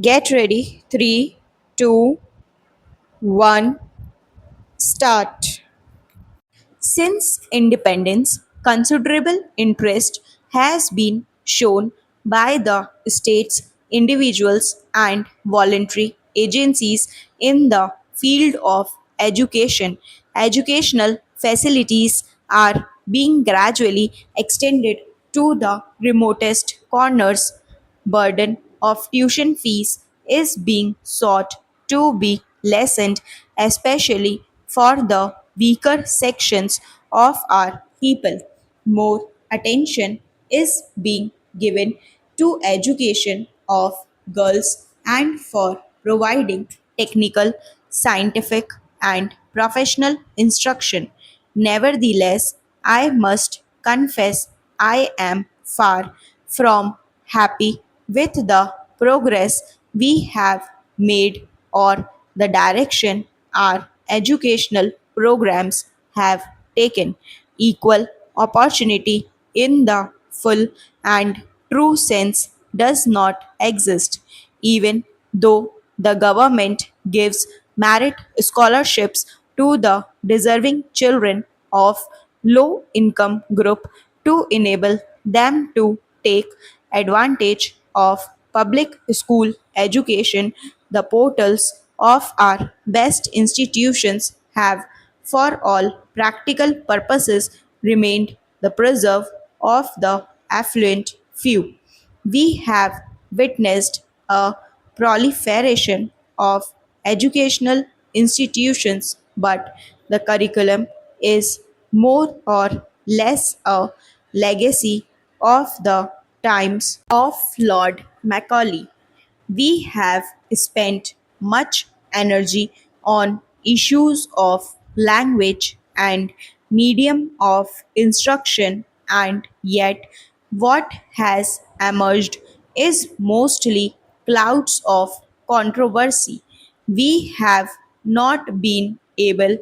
Get ready. Three, two, one, start. Since independence, considerable interest has been shown by the states, individuals, and voluntary agencies in the field of education. Educational facilities are being gradually extended to the remotest corners. Burden of tuition fees is being sought to be lessened, especially for the weaker sections of our people. More attention is being given to education of girls and for providing technical, scientific, and professional instruction. Nevertheless, I must confess I am far from happy with the progress we have made or the direction our educational programs have taken. Equal opportunity in the full and true sense does not exist, even though the government gives merit scholarships to the deserving children of low income group to enable them to take advantage of public school education. The portals of our best institutions have for all practical purposes remained the preserve of the affluent few. We have witnessed a proliferation of educational institutions, but the curriculum is more or less a legacy of the times of Lord Macaulay. We have spent much energy on issues of language and medium of instruction, and yet what has emerged is mostly clouds of controversy. We have not been able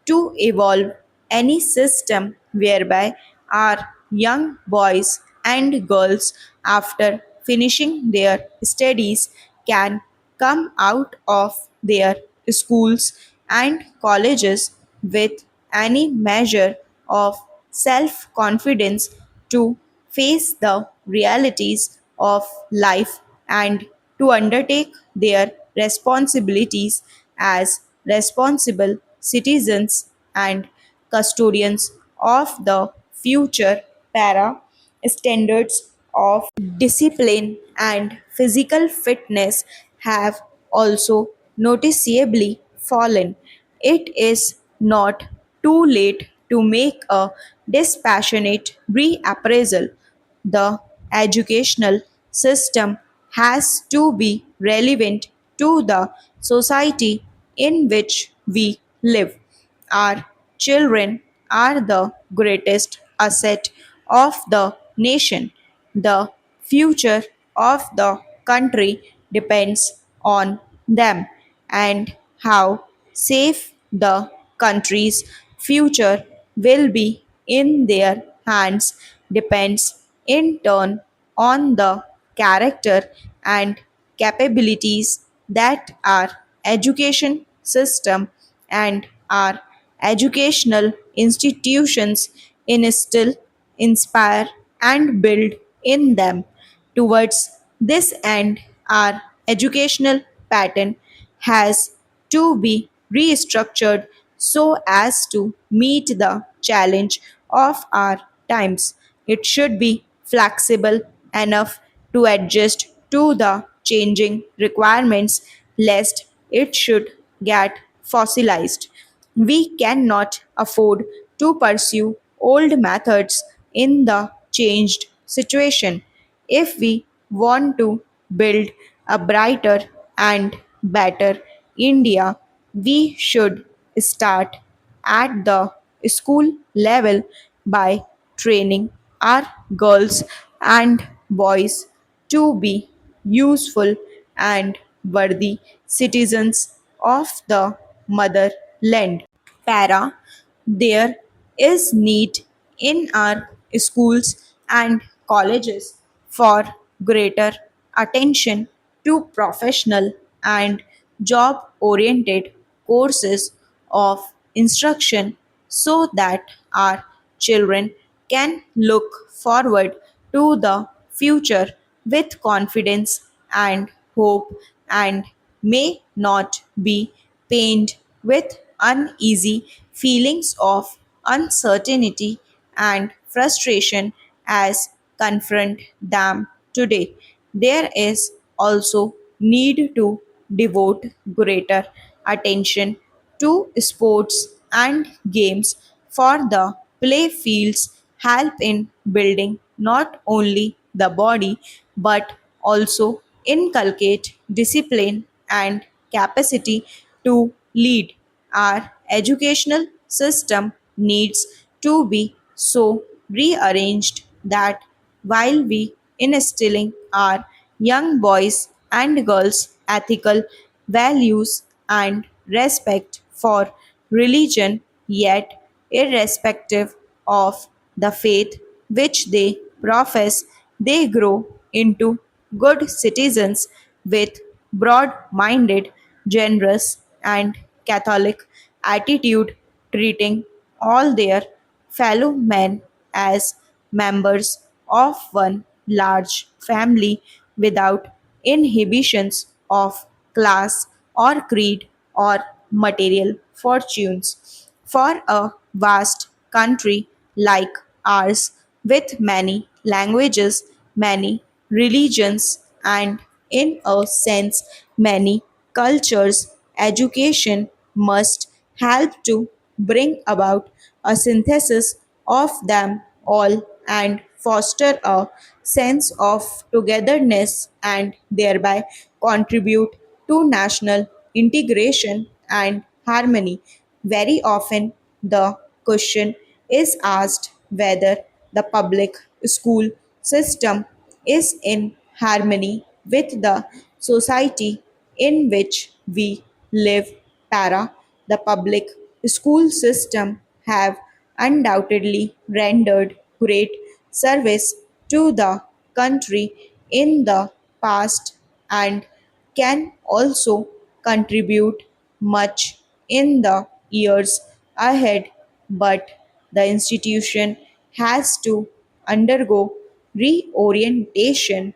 to evolve any system whereby our young boys and girls, after finishing their studies, can come out of their schools and colleges with any measure of self confidence to face the realities of life and to undertake their responsibilities as responsible citizens and custodians of the future. Para standards of discipline and physical fitness have also noticeably fallen. It is not too late to make a dispassionate reappraisal. The educational system has to be relevant to the society in which we live. Our children are the greatest asset of the nation. The future of the country depends on them, and how safe the country's future will be in their hands depends in turn on the character and capabilities that our education system and our educational institutions instill, inspire, and build in them. Towards this end, our educational pattern has to be restructured so as to meet the challenge of our times. It should be flexible enough to adjust to the changing requirements, lest it should get fossilized. We cannot afford to pursue old methods in the changed situation. If we want to build a brighter and better India, we should start at the school level by training our girls and boys to be useful and worthy citizens of the motherland. Para, there is need in our schools and colleges for greater attention to professional and job oriented courses of instruction so that our children can look forward to the future with confidence and hope and may not be pained with uneasy feelings of uncertainty and frustration as confront them today. There is also need to devote greater attention to sports and games for the play fields help in building not only the body but also inculcate discipline and capacity to lead. Our educational system needs to be so rearranged that while we instilling our young boys and girls ethical values and respect for religion, yet irrespective of the faith which they profess, they grow into good citizens with broad minded, generous, and Catholic attitude, treating all their fellow men as members of one large family without inhibitions of class or creed or material fortunes. For a vast country like ours, with many languages, many religions, and in a sense, many cultures, education must help to bring about a synthesis of them all and foster a sense of togetherness and thereby contribute to national integration and harmony. Very often, the question is asked whether the public school system is in harmony with the society in which we live. Para, the public school system have undoubtedly rendered great service to the country in the past and can also contribute much in the years ahead, but the institution has to undergo reorientation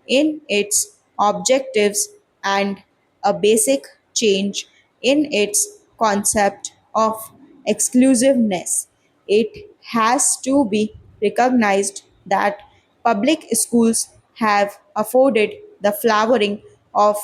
in its objectives and a basic change in its concept of exclusiveness. It has to be recognized that public schools have afforded the flowering of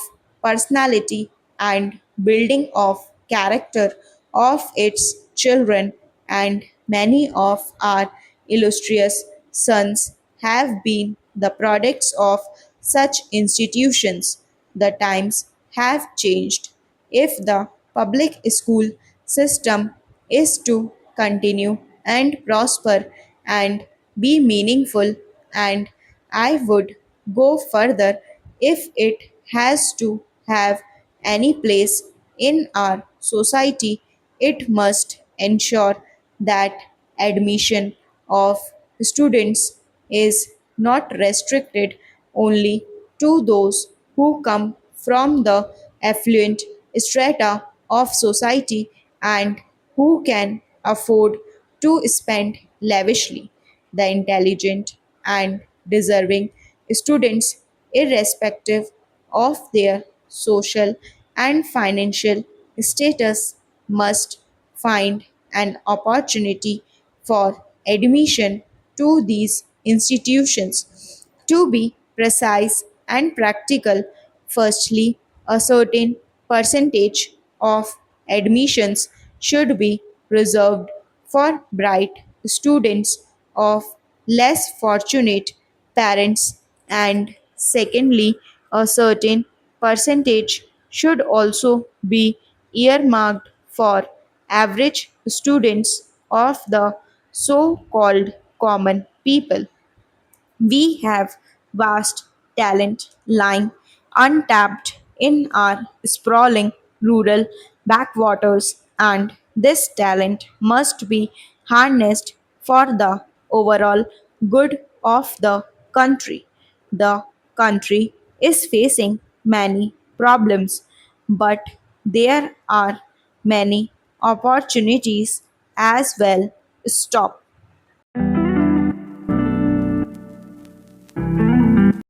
personality and building of character of its children, and many of our illustrious sons have been the products of such institutions. The times have changed. If the public school system is to continue and prosper and be meaningful, and I would go further, if it has to have any place in our society, it must ensure that admission of students is not restricted only to those who come from the affluent strata of society and who can afford to spend lavishly. The intelligent and deserving students, irrespective of their social and financial status, must find an opportunity for admission to these institutions. To be precise and practical, firstly, a certain percentage of admissions should be reserved for bright students of less fortunate parents, and secondly, a certain percentage should also be earmarked for average students of the so called common people. We have vast talent lying untapped in our sprawling rural backwaters, and this talent must be harnessed for the overall good of the country. The country is facing many problems, but there are many opportunities as well. Stop.